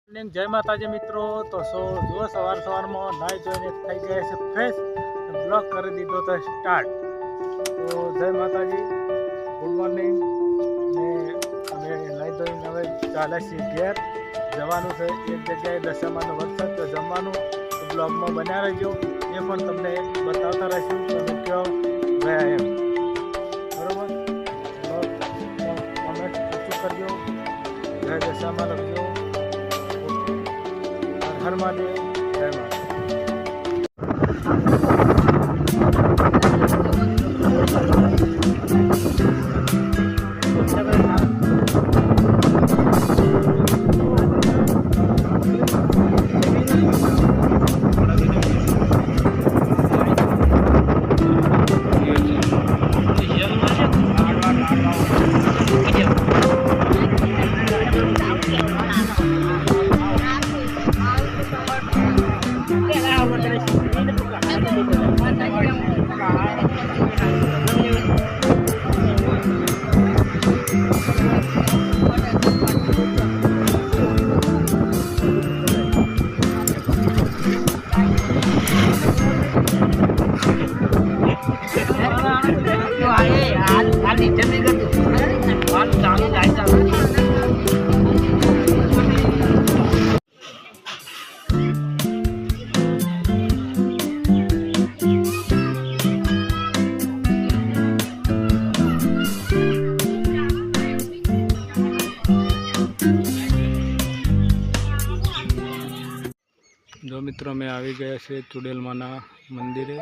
जय माताजी मित्रों। तो जो सवार सवार में नाई धोईने थई गया है फ्रेश, ब्लॉग कर दीधो तो स्टार्ट। तो जय माताजी, गुड मॉर्निंग ने अमे नाई धोईने हवे चाले छे घेर जवानुं छे। एक जग्याए दशामानो वरसाद तो जमवानुं, तो ब्लॉग में बन्या रह्यो, ए पण तमने बतावता रहीशुं तो अमे क्यो गया एम। बरोबर, तो कमेंट करजो, जय दशामा लखजो। हर महादेव, जय माता। जो मित्रों में आ गया से चुड़ेल माना मंदिरे।